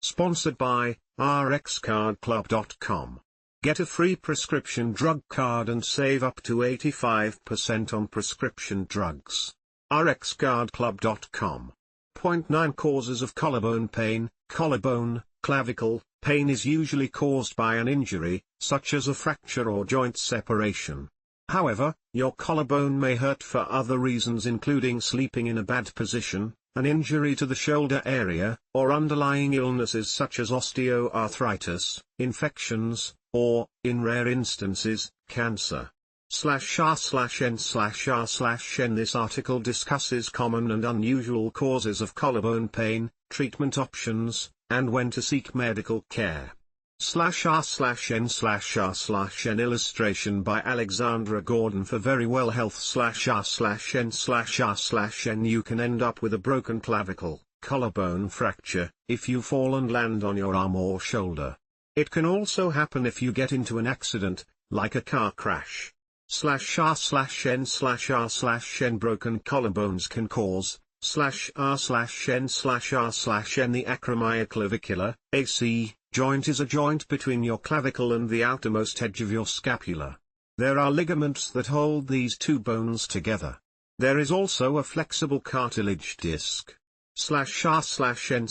Sponsored by rxcardclub.com. Get a free prescription drug card and save up to 85% on prescription drugs. rxcardclub.com. Point 9 Causes of collarbone pain. Collarbone, clavicle, pain is usually caused by an injury, such as a fracture or joint separation. However, your collarbone may hurt for other reasons including sleeping in a bad position, an injury to the shoulder area, or underlying illnesses such as osteoarthritis, infections, or, in rare instances, cancer. /r/n/r/n This article discusses common and unusual causes of collarbone pain, treatment options, and when to seek medical care. /r/n/r/n Illustration by Alexandra Gordon for Verywell Health /r/n/r/n You can end up with a broken clavicle, collarbone fracture, if you fall and land on your arm or shoulder. It can also happen if you get into an accident, like a car crash. /r/n/r/n Broken collarbones can cause /r/n/r/n The acromioclavicular, AC, joint is a joint between your clavicle and the outermost edge of your scapula. There are ligaments that hold these two bones together. There is also a flexible cartilage disc. /r/n/r/n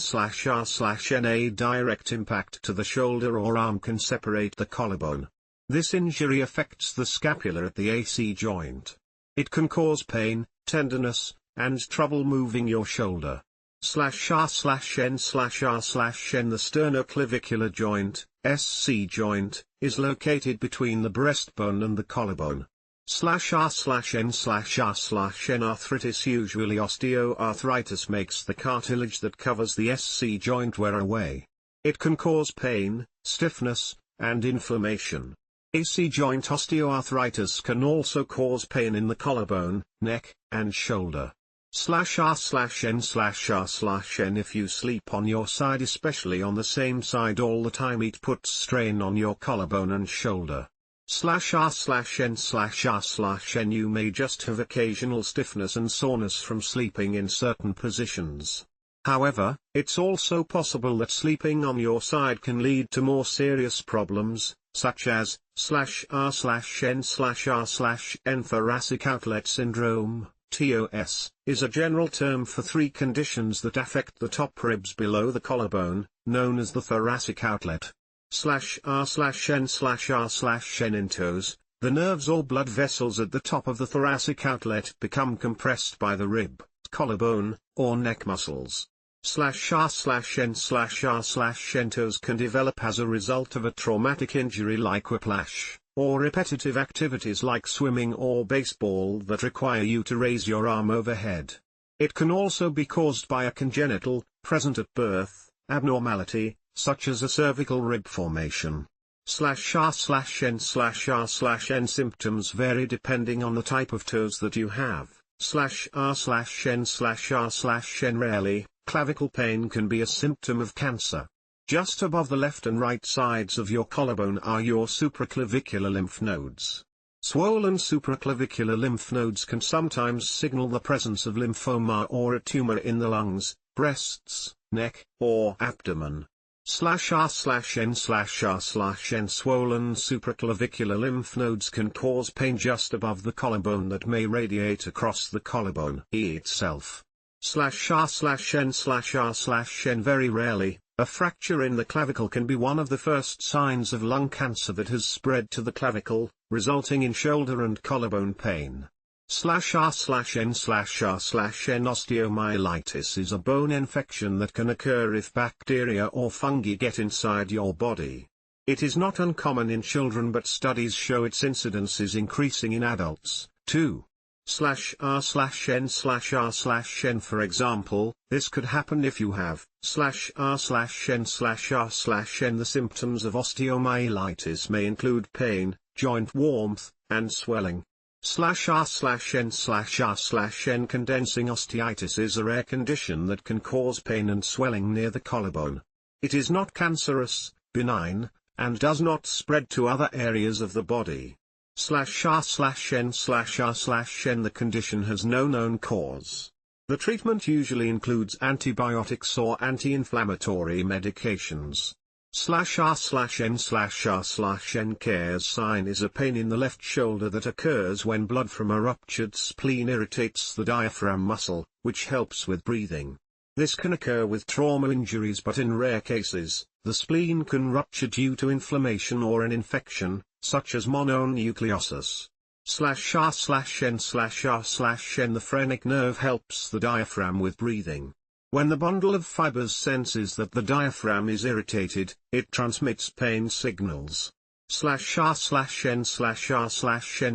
A direct impact to the shoulder or arm can separate the collarbone. This injury affects the scapula at the AC joint. It can cause pain, tenderness, and trouble moving your shoulder. /r/n/r/n The sternoclavicular joint, SC joint, is located between the breastbone and the collarbone. /r/n/r/n Arthritisusually osteoarthritis makes the cartilage that covers the SC joint wear away. It can cause pain, stiffness, and inflammation. AC joint osteoarthritis can also cause pain in the collarbone, neck, and shoulder. /r/n/r/n If you sleep on your side, especially on the same side all the time, it puts strain on your collarbone and shoulder. /r/n/r/n You may just have occasional stiffness and soreness from sleeping in certain positions. However, it's also possible that sleeping on your side can lead to more serious problems, such as /r/n/r/n Thoracic outlet syndrome. TOS, is a general term for three conditions that affect the top ribs below the collarbone, known as the thoracic outlet. /r/n/r/n In TOS, the nerves or blood vessels at the top of the thoracic outlet become compressed by the rib, collarbone, or neck muscles. /r/n/r/n TOS can develop as a result of a traumatic injury like whiplash, or repetitive activities like swimming or baseball that require you to raise your arm overhead. It can also be caused by a congenital, present at birth, abnormality, such as a cervical rib formation. /r/n/r/n Symptoms vary depending on the type of TOS that you have. /r/n/r/n Rarely, clavicle pain can be a symptom of cancer. Just above the left and right sides of your collarbone are your supraclavicular lymph nodes. Swollen supraclavicular lymph nodes can sometimes signal the presence of lymphoma or a tumor in the lungs, breasts, neck, or abdomen. /r/n/r/n Swollen supraclavicular lymph nodes can cause pain just above the collarbone that may radiate across the collarbone itself. /r/n/r/n Very rarely, a fracture in the clavicle can be one of the first signs of lung cancer that has spread to the clavicle, resulting in shoulder and collarbone pain. /r/n/r/n Osteomyelitis is a bone infection that can occur if bacteria or fungi get inside your body. It is not uncommon in children, but studies show its incidence is increasing in adults, too. /r/n/r/n For example, this could happen if you have /r/n/r/n The symptoms of osteomyelitis may include pain, joint warmth, and swelling. /r/n/r/n Condensing osteitis is a rare condition that can cause pain and swelling near the collarbone. It is not cancerous, benign, and does not spread to other areas of the body. /r/n/r/n The condition has no known cause. The treatment usually includes antibiotics or anti-inflammatory medications. /R/N/R/N Cares sign is a pain in the left shoulder that occurs when blood from a ruptured spleen irritates the diaphragm muscle, which helps with breathing. This can occur with trauma injuries, but in rare cases, the spleen can rupture due to inflammation or an infection, such as mononucleosis. /R/N/R/N The phrenic nerve helps the diaphragm with breathing. When the bundle of fibers senses that the diaphragm is irritated, it transmits pain signals. /R/N/R/N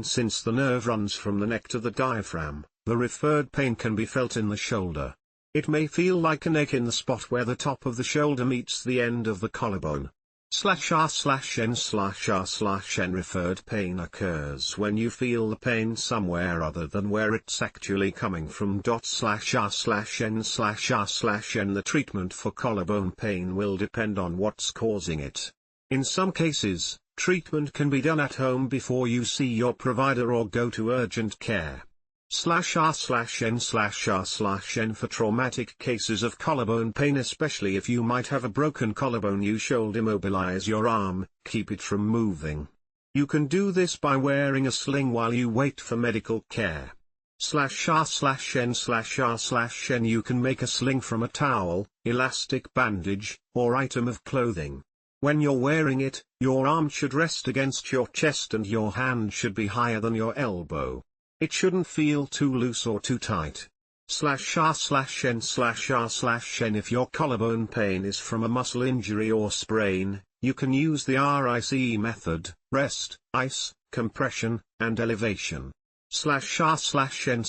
Since the nerve runs from the neck to the diaphragm, the referred pain can be felt in the shoulder. It may feel like an ache in the spot where the top of the shoulder meets the end of the collarbone. /R/N/R/N Referred pain occurs when you feel the pain somewhere other than where it's actually coming from. /R/N/R/N The treatment for collarbone pain will depend on what's causing it. In some cases, treatment can be done at home before you see your provider or go to urgent care. /R/N/R/N For traumatic cases of collarbone pain, especially if you might have a broken collarbone, you should immobilize your arm, keep it from moving. You can do this by wearing a sling while you wait for medical care. /R/N/R/N You can make a sling from a towel, elastic bandage, or item of clothing. When you're wearing it, your arm should rest against your chest and your hand should be higher than your elbow. It shouldn't feel too loose or too tight. /R/N/R/N If your collarbone pain is from a muscle injury or sprain, you can use the RICE method: rest, ice, compression, and elevation. /R/N/R/N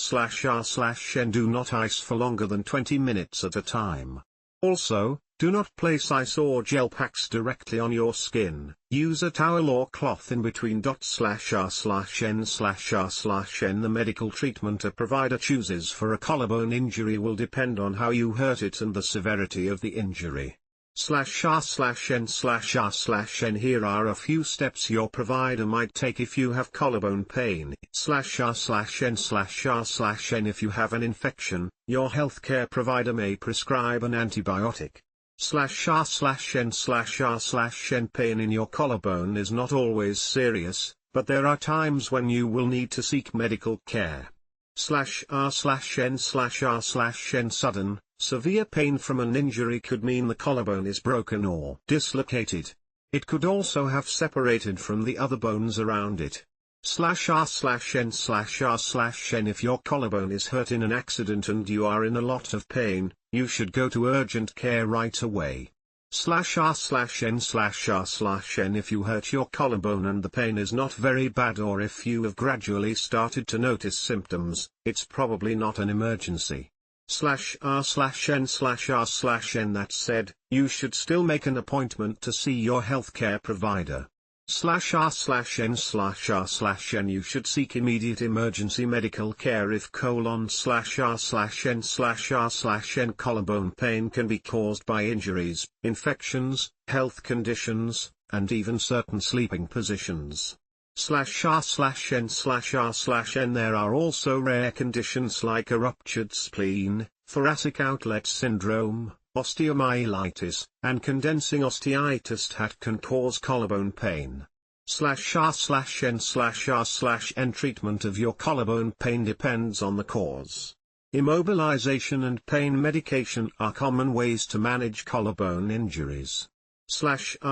Do not ice for longer than 20 minutes at a time. Also, do not place ice or gel packs directly on your skin. Use a towel or cloth in between. /R/N/R/N The medical treatment a provider chooses for a collarbone injury will depend on how you hurt it and the severity of the injury. /R/N/R/N Here are a few steps your provider might take if you have collarbone pain. /R/N/R/N If you have an infection, your healthcare provider may prescribe an antibiotic. /R/N/R/N Pain in your collarbone is not always serious, but there are times when you will need to seek medical care. /R/N/R/N Sudden, severe pain from an injury could mean the collarbone is broken or dislocated. It could also have separated from the other bones around it. /R/N/R/N If your collarbone is hurt in an accident and you are in a lot of pain, you should go to urgent care right away. /R/N/R/N If you hurt your collarbone and the pain is not very bad, or if you have gradually started to notice symptoms, it's probably not an emergency. /R/N/R/N That said, you should still make an appointment to see your healthcare provider. /R/N/R/N You should seek immediate emergency medical care if /R/N/R/N collarbone pain can be caused by injuries, infections, health conditions, and even certain sleeping positions. /R/N/R/N There are also rare conditions like a ruptured spleen, thoracic outlet syndrome, osteomyelitis, and condensing osteitis that can cause collarbone pain. /R/N/R/N Treatment of your collarbone pain depends on the cause. Immobilization and pain medication are common ways to manage collarbone injuries. /R/N/R/N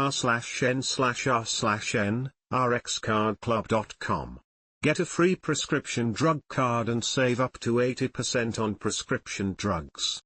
rxcardclub.com. Get a free prescription drug card and save up to 80% on prescription drugs.